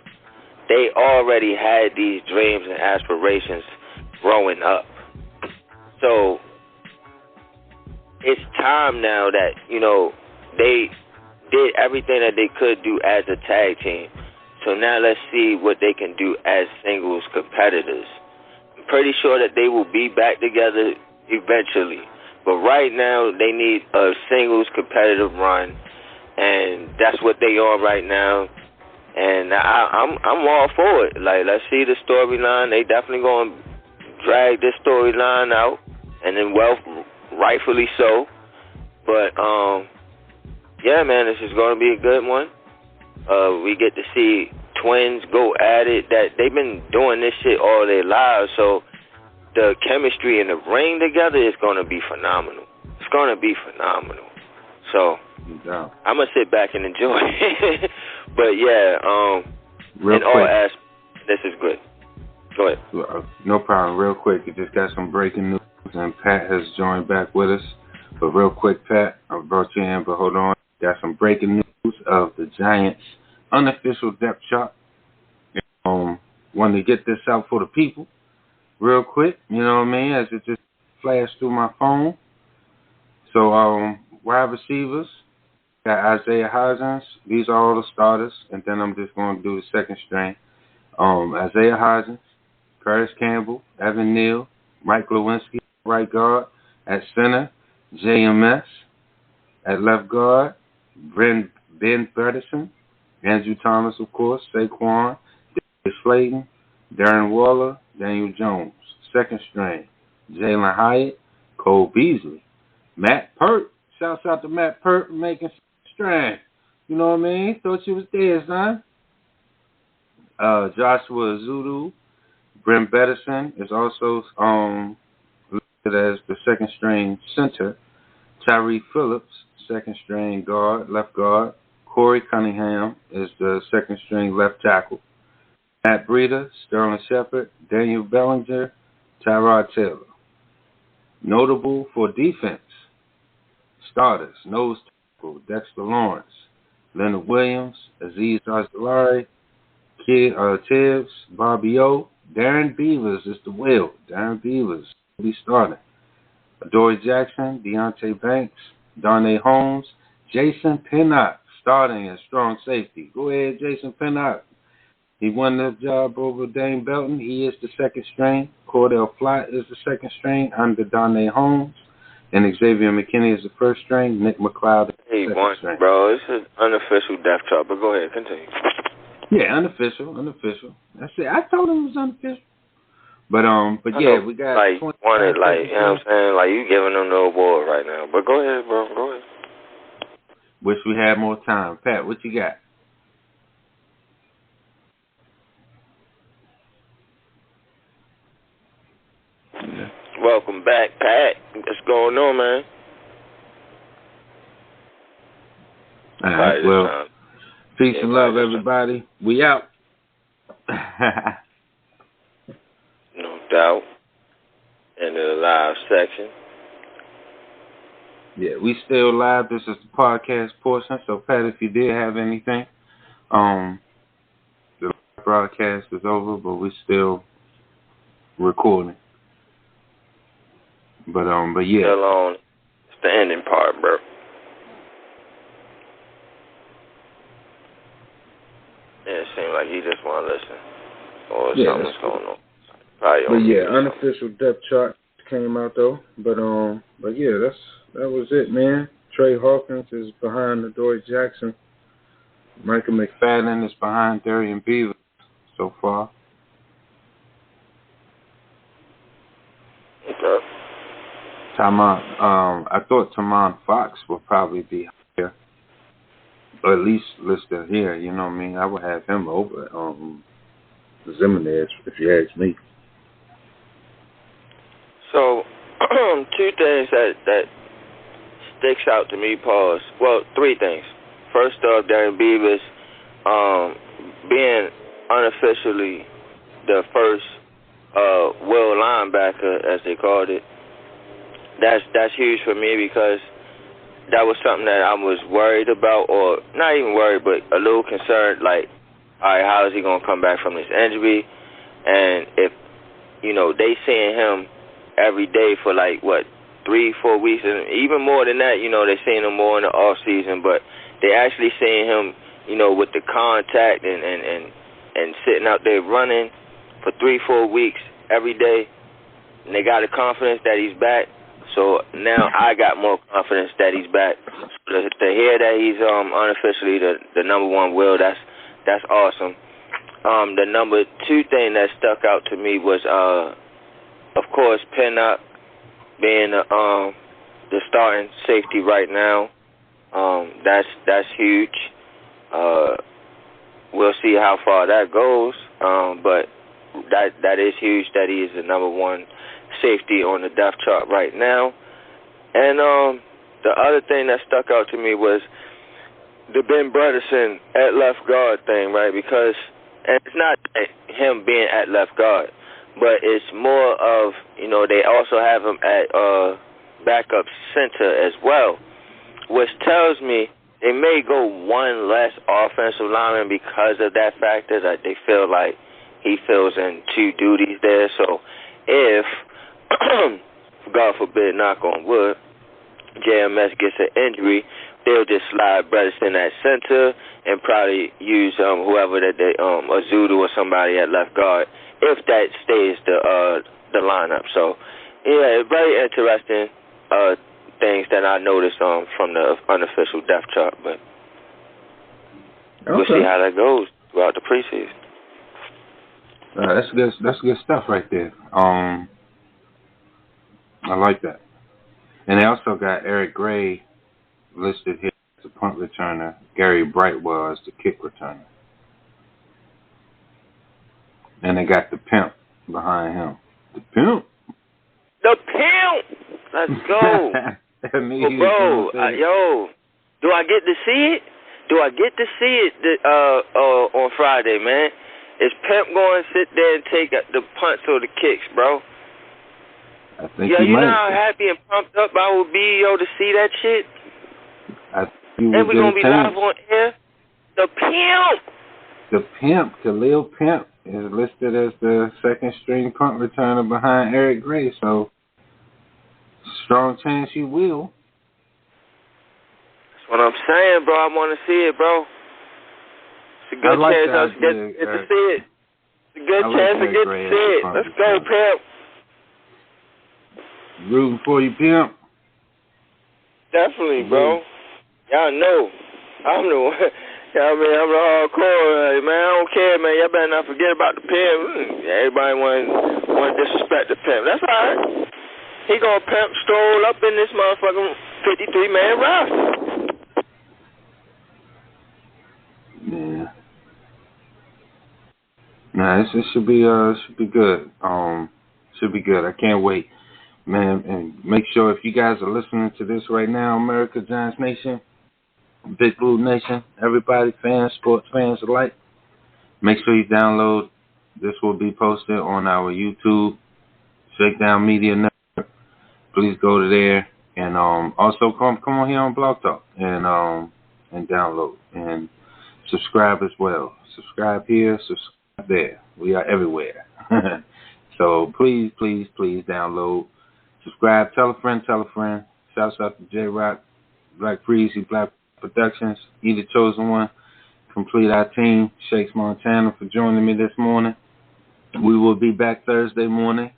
They already had these dreams and aspirations growing up. So it's time now that, they did everything that they could do as a tag team. So now let's see what they can do as singles competitors. I'm pretty sure that they will be back together eventually. But right now, they need a singles competitive run, and that's what they are right now. And I'm all for it. Like, let's see the storyline. They definitely going to drag this storyline out, and then, well, rightfully so. But yeah, man, this is going to be a good one. We get to see twins go at it. That they've been doing this shit all their lives, so the chemistry in the ring together is going to be phenomenal. It's going to be phenomenal. So I'm gonna sit back and enjoy it. But yeah, in all aspects, this is good. Go ahead. No problem. Real quick, you just got some breaking news, and Pat has joined back with us. But real quick, Pat, I brought you in, but hold on. Got some breaking news of the Giants' unofficial depth chart. Wanted to get this out for the people real quick, you know what I mean, as it just flashed through my phone. So, wide receivers, got Isaiah Hodgins. These are all the starters, and then I'm just going to do the second string. Isaiah Hodgins, Curtis Campbell, Evan Neal, Mike Lewinsky, right guard. At center, JMS. At left guard, Ben Bredesen, Andrew Thomas, of course, Saquon, David Slayton, Darren Waller, Daniel Jones. Second string, Jalen Hyatt, Cole Beasley, Matt Pert. Shouts out to Matt Pert making string. You know what I mean? Thought you was there, son. Joshua Zulu, Brent Bedison is also listed as the second string center. Tyree Phillips, second string guard, left guard. Corey Cunningham is the second string left tackle. Matt Breida, Sterling Shepard, Daniel Bellinger, Tyrod Taylor. Notable for defense, starters, nose tackle, Dexter Lawrence, Leonard Williams, Azeez Ojulari, Tibbs, Bobby O, Darren Beavers is the wheel. Darren Beavers will be starting. Adoree Jackson, Deontay Banks, Darnay Holmes, Jason Pinnock starting as strong safety. Go ahead, Jason Pinnock. He won the job over Dane Belton. He is the second string. Cordell Flott is the second string under Darnay Holmes. And Xavier McKinney is the first string. Nick McLeod is the second string. Bro, it's an unofficial depth chart, but go ahead, continue. Yeah, unofficial. That's it. I told him it was unofficial. But yeah, we got like wanted, like, you know what I'm saying? Like, you giving them no award right now. But go ahead, bro. Go ahead. Wish we had more time. Pat, what you got? Yeah. Welcome back, Pat. What's going on, man? All right, well, peace and love, everybody. We out. No doubt. In the live section. Yeah, we still live. This is the podcast portion. So, Pat, if you did have anything, the broadcast is over, but we still recording. But yeah. Still on. It's the ending part, bro. Yeah, it seems like he just want to listen. Or something's going on. But yeah, unofficial depth chart came out though. But yeah, that was it, man. Trey Hawkins is behind Adoree Jackson. Michael McFadden is behind Darian Beaver so far. Okay. I thought Tamon Fox would probably be higher. Or at least listed here, you know what I mean? I would have him over Zimenez, if you ask me. So, two things that sticks out to me, pause. Well, three things. First off, Darren Beavers being unofficially the first will linebacker, as they called it. That's huge for me because that was something that I was worried about, or not even worried, but a little concerned, like, all right, how is he going to come back from this injury? And if, they seeing him every day for, 3-4 weeks, and even more than that, they seeing him more in the off season, but they actually seeing him with the contact and sitting out there running for 3-4 weeks every day, and they got the confidence that he's back. So now I got more confidence that he's back. So to hear that he's unofficially the number one will, that's awesome. The number 2 thing that stuck out to me was, of course, Pinnock being the starting safety right now. That's huge. We'll see how far that goes, but that is huge that he is the number 1 safety on the depth chart right now. And the other thing that stuck out to me was the Ben Bredesen at left guard thing, right? Because, and it's not him being at left guard, but it's more of, they also have him at backup center as well, which tells me they may go one less offensive lineman because of that factor, that they feel like he fills in 2 duties there. So if, God forbid, knock on wood, JMS gets an injury, they'll just slide Bredesen at center and probably use whoever that they, Azudu or somebody at left guard, if that stays the lineup. So, yeah, very interesting things that I noticed from the unofficial depth chart, but we'll see how that goes throughout the preseason. That's good stuff right there. I like that. And they also got Eric Gray listed here as a punt returner, Gary Brightwell as the kick returner. And they got the pimp behind him. The pimp? The pimp! Let's go. Bro, yo, do I get to see it? On Friday, man? Is Pimp going to sit there and take the punts or the kicks, bro? I think you might. know how happy and pumped up I would be, to see that shit? And we're going to be live on air? The Pimp! The Pimp, Khalil Pimp, is listed as the second string punt returner behind Eric Gray, so strong chance you will. That's what I'm saying, bro. I want to see it, bro. It's a good chance I get to see it. It's a good chance to get to see it. Let's go, Pimp. Rooting for you, Pimp. Definitely, bro. Y'all know. I'm the one. I'm the hardcore, man. I don't care, man. Y'all better not forget about the Pimp. Everybody want to disrespect the Pimp. That's all right. He gonna Pimp stroll up in this motherfucking 53-man roster. Yeah. Nah, this should be good. Should be good. I can't wait, man. And make sure if you guys are listening to this right now, America, Giants Nation, Big Blue Nation, everybody, fans, sports fans alike, make sure you download. This will be posted on our YouTube, Shakedown Media Network. Please go to there, and also come on here on Blog Talk and download and subscribe as well. Subscribe here, subscribe there. We are everywhere. So please download, subscribe, tell a friend. Shouts out to J-Rock, Black Freezy, Black Productions, You the Chosen One, Complete Our Team, Shakes Montana for joining me this morning. We will be back Thursday morning,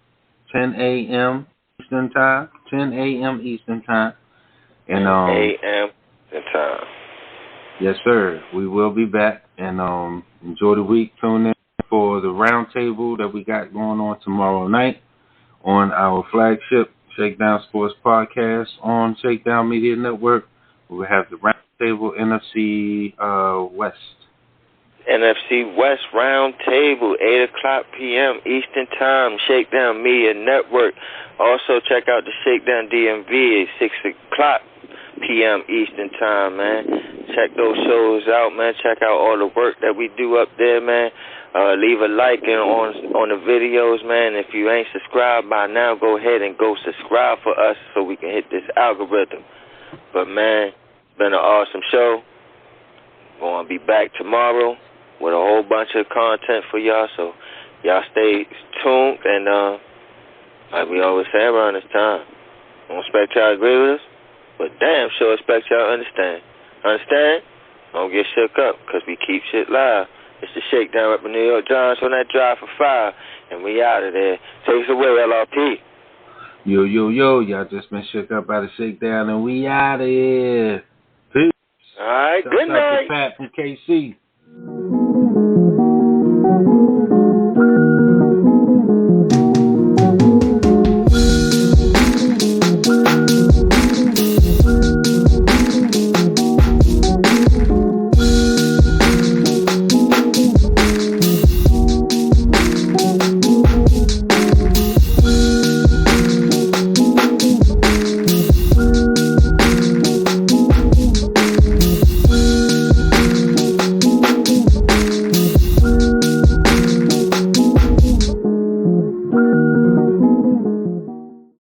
10 a.m. Eastern Time, 10 a.m. Eastern Time. And 10 a.m. Eastern Time. Yes, sir. We will be back, and enjoy the week. Tune in for the roundtable that we got going on tomorrow night on our flagship Shakedown Sports Podcast on Shakedown Media Network. We will have the roundtable NFC West. NFC West Roundtable, 8 o'clock p.m. Eastern Time, Shakedown Media Network. Also, check out the Shakedown DMV at 6 o'clock p.m. Eastern Time, man. Check those shows out, man. Check out all the work that we do up there, man. Leave a like on the videos, man. If you ain't subscribed by now, go ahead and go subscribe for us so we can hit this algorithm. But, man, it's been an awesome show. Going to be back tomorrow with a whole bunch of content for y'all, so y'all stay tuned, and like we always say around this time, I don't expect y'all to agree with us, but damn sure expect y'all to understand. Understand? Don't get shook up, because we keep shit live. It's the Shakedown up in New York. John's on that drive for 5, and we out of there. Take us away, LRP. Yo, yo, yo. Y'all just been shook up by the Shakedown, and we out of here. Peace. All right, good night. Shout out to Pat from KC.